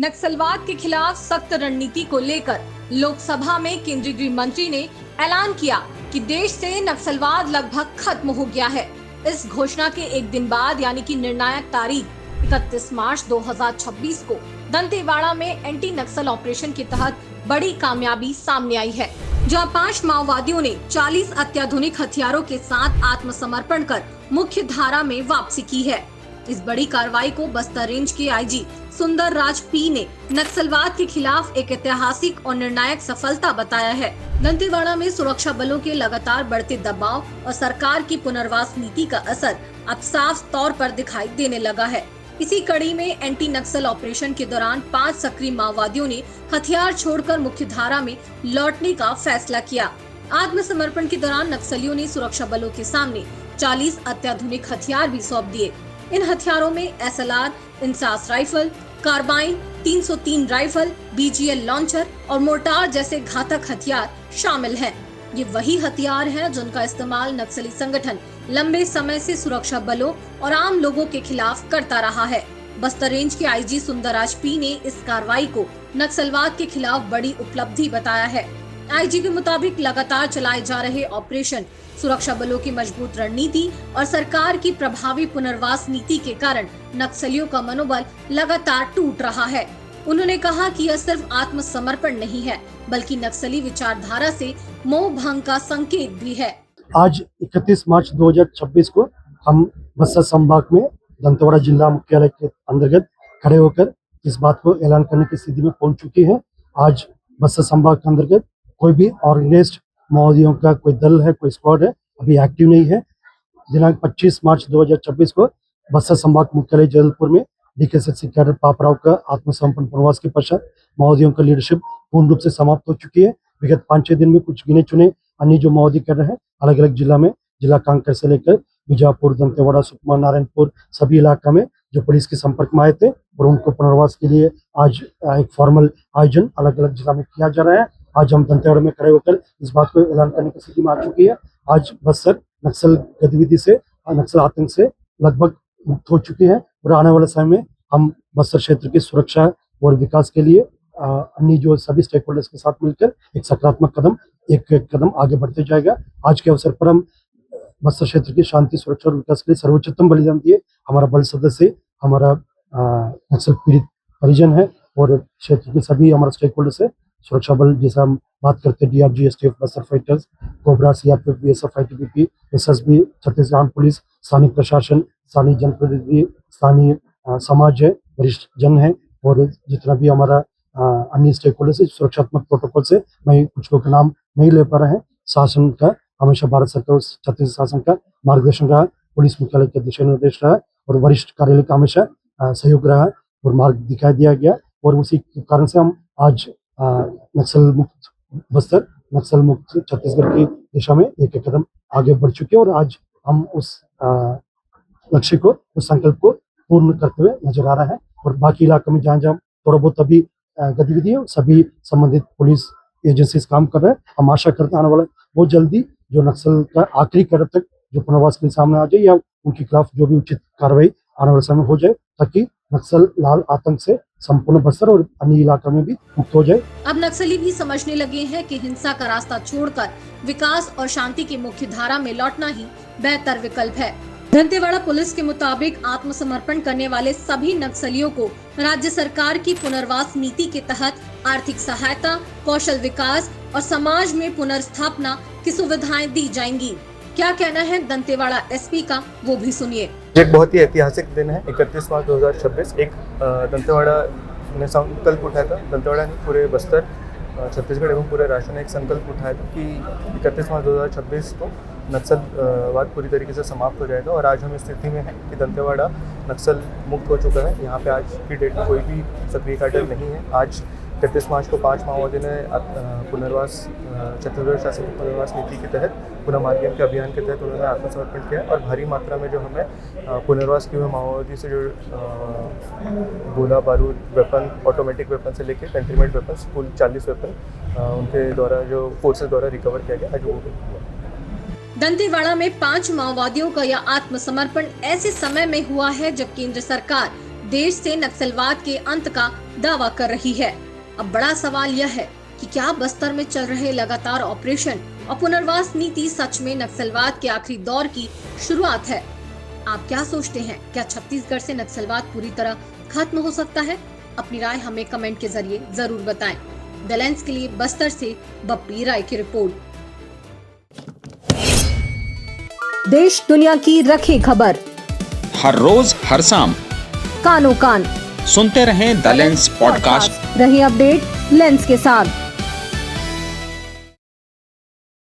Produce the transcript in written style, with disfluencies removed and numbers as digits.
नक्सलवाद के खिलाफ सख्त रणनीति को लेकर लोकसभा में केंद्रीय गृह मंत्री ने ऐलान किया कि देश से नक्सलवाद लगभग खत्म हो गया है। इस घोषणा के एक दिन बाद यानी कि निर्णायक तारीख 31 मार्च 2026 को दंतेवाड़ा में एंटी नक्सल ऑपरेशन के तहत बड़ी कामयाबी सामने आई है, जहां 5 माओवादियों ने 40 अत्याधुनिक हथियारों के साथ आत्मसमर्पण कर मुख्य धारा में वापसी की है। इस बड़ी कार्रवाई को बस्तर रेंज के आईजी सुंदर राज पी ने नक्सलवाद के खिलाफ एक ऐतिहासिक और निर्णायक सफलता बताया है। दंतेवाड़ा में सुरक्षा बलों के लगातार बढ़ते दबाव और सरकार की पुनर्वास नीति का असर अब साफ तौर पर दिखाई देने लगा है। इसी कड़ी में एंटी नक्सल ऑपरेशन के दौरान 5 सक्रिय माओवादियों ने हथियार छोड़कर मुख्य धारा में लौटने का फैसला किया। आत्मसमर्पण के दौरान नक्सलियों ने सुरक्षा बलों के सामने 40 अत्याधुनिक हथियार भी सौंप दिए। इन हथियारों में SLR, INSAS rifle, carbine, 303 rifle, BGL launcher और मोर्टार जैसे घातक हथियार शामिल हैं। ये वही हथियार हैं जिनका इस्तेमाल नक्सली संगठन लंबे समय से सुरक्षा बलों और आम लोगों के खिलाफ करता रहा है। बस्तर रेंज के आईजी सुंदरराज पी ने इस कार्रवाई को नक्सलवाद के खिलाफ बड़ी उपलब्धि बताया है। आईजी के मुताबिक लगातार चलाए जा रहे ऑपरेशन, सुरक्षा बलों की मजबूत रणनीति और सरकार की प्रभावी पुनर्वास नीति के कारण नक्सलियों का मनोबल लगातार टूट रहा है। उन्होंने कहा कि यह सिर्फ आत्मसमर्पण नहीं है, बल्कि नक्सली विचारधारा से मोह भंग का संकेत भी है। आज 31 मार्च 2026 को हम बस्तर संभाग में दंतेवाड़ा जिला मुख्यालय के अंतर्गत खड़े होकर इस बात को ऐलान करने की स्थिति में पहुंच चुकी है। आज बस्तर संभाग के अंतर्गत कोई भी ऑर्गेनाइज्ड माओवादियों का कोई दल है, कोई स्क्वाड है, अभी एक्टिव नहीं है। दिनांक 25 मार्च 2026 को बस्तर संभाग मुख्यालय जबलपुर में DKSC कैडर पापराव का आत्मसमर्पण प्रवास के पश्चात माओवादियों का लीडरशिप पूर्ण रूप से समाप्त हो चुकी है। विगत 5-6 दिन में कुछ गिने चुने अन्य जो माओवादी कर रहे हैं अलग अलग जिला में, जिला कांकेर से लेकर बीजापुर, दंतेवाड़ा, सुकमा, नारायणपुर सभी इलाका में जो पुलिस के संपर्क में आए थे और उनको पुनर्वास के लिए आज एक फॉर्मल आयोजन अलग अलग जिला में किया जा रहा है। आज हम दंतेवाड़ा में खड़े होकर इस बात को ऐलान करने की स्थिति में आ चुकी है। आज बस्तर नक्सल गतिविधि से, नक्सल आतंक से लगभग मुक्त हो चुकी है और आने वाले समय में हम बस्तर क्षेत्र की सुरक्षा और विकास के लिए अन्य जो सभी स्टेक होल्डर्स के साथ मिलकर एक सकारात्मक कदम एक कदम आगे बढ़ते जाएगा। आज के अवसर पर हम बस्तर क्षेत्र की शांति, सुरक्षा और विकास के लिए सर्वोच्चतम बलिदान दिए हमारा बल सदस्य, हमारा नक्सल पीड़ित परिजन है और क्षेत्र के सभी हमारा स्टेक होल्डर्स है। सुरक्षा बल जैसा हम बात करते हैं DRG, STF, Bastar fighters, cobra, CRPF, BSF, ITBP, SSB, Chhattisgarh arm police, स्थानीय प्रशासन, स्थानीय जनप्रतिनिधि, स्थानीय समाज है, वरिष्ठ जन है और जितना भी हमारा अन्य स्टेक होल्डर्स है। सुरक्षात्मक प्रोटोकॉल से मैं कुछ लोग का नाम नहीं ले पा रहे हैं। शासन का हमेशा भारत सरकार और छत्तीसगढ़ शासन का मार्गदर्शन रहा, पुलिस मुख्यालय के दिशा निर्देश रहा और वरिष्ठ कार्यालय का हमेशा सहयोग रहा और मार्ग दिखाई दिया गया और उसी कारण से हम आज नक्सल मुक्त बस्तर, नक्सल मुक्त छत्तीसगढ़ की दिशा में एक कदम आगे बढ़ चुके हैं और आज हम उस लक्ष्य को, उस संकल्प को पूर्ण करते हुए नजर आ रहा है। और बाकी इलाकों में जहाँ जहाँ थोड़ा बहुत अभी गतिविधि है सभी संबंधित पुलिस एजेंसीज काम कर रहे हैं। हम आशा करते हैं आने वाला बहुत जल्दी जो नक्सल का आखिरी कदम तक जो पुनर्वास के सामने आ जाए या उनके खिलाफ जो भी उचित कार्रवाई आने वाले समय हो जाए ताकि नक्सल लाल आतंक से संपूर्ण बस्तर और अन्य इलाकों में भी मुक्त हो जाए। अब नक्सली भी समझने लगे हैं कि हिंसा का रास्ता छोड़कर विकास और शांति की मुख्य धारा में लौटना ही बेहतर विकल्प है। दंतेवाड़ा पुलिस के मुताबिक आत्मसमर्पण करने वाले सभी नक्सलियों को राज्य सरकार की पुनर्वास नीति के तहत आर्थिक सहायता, कौशल विकास और समाज में पुनर्स्थापना की सुविधाएं दी जाएंगी। क्या कहना है दंतेवाड़ा SP का, वो भी सुनिए। एक बहुत ही ऐतिहासिक दिन है 31 मार्च 2026। एक दंतेवाड़ा ने संकल्प उठाया था, दंतेवाड़ा ने पूरे बस्तर, छत्तीसगढ़ एवं पूरे राष्ट्र ने एक संकल्प उठाया था कि 31 मार्च 2026 को नक्सलवाद पूरी तरीके से समाप्त हो जाएगा और आज हम इस स्थिति में हैं कि दंतेवाड़ा नक्सल मुक्त हो चुका है। यहाँ पे आज की डेट में कोई भी सक्रिय कैडर नहीं है। आज 31 मार्च को 5 माओवादी ने पुनर्वास, छत्तीसगढ़ शासन की पुनर्वास नीति के तहत, पुनः मार्गीकरण के अभियान के तहत उन्होंने आत्मसमर्पण किया और भारी मात्रा में जो हमें पुनर्वास किए हुए माओवादी से जो गोला बारूद, वेपन, ऑटोमेटिक वेपन से लेकर कंट्रीमेड वेपन, कुल 40 वेपन उनके द्वारा जो फोर्सेस द्वारा रिकवर किया गया, आज वो हुआ। दंतेवाड़ा में 5 माओवादियों का यह आत्मसमर्पण ऐसे समय में हुआ है जब केंद्र सरकार देश से नक्सलवाद के अंत का दावा कर रही है। अब बड़ा सवाल यह है कि क्या बस्तर में चल रहे लगातार ऑपरेशन और पुनर्वास नीति सच में नक्सलवाद के आखिरी दौर की शुरुआत है? आप क्या सोचते हैं? क्या छत्तीसगढ़ से नक्सलवाद पूरी तरह खत्म हो सकता है? अपनी राय हमें कमेंट के जरिए जरूर बताएं। द लेंस के लिए बस्तर से बप्पी राय की रिपोर्ट। देश दुनिया की रखी खबर हर रोज हर शाम कानो कान सुनते रहें द लेंस पॉडकास्ट। रहे अपडेट लेंस के साथ।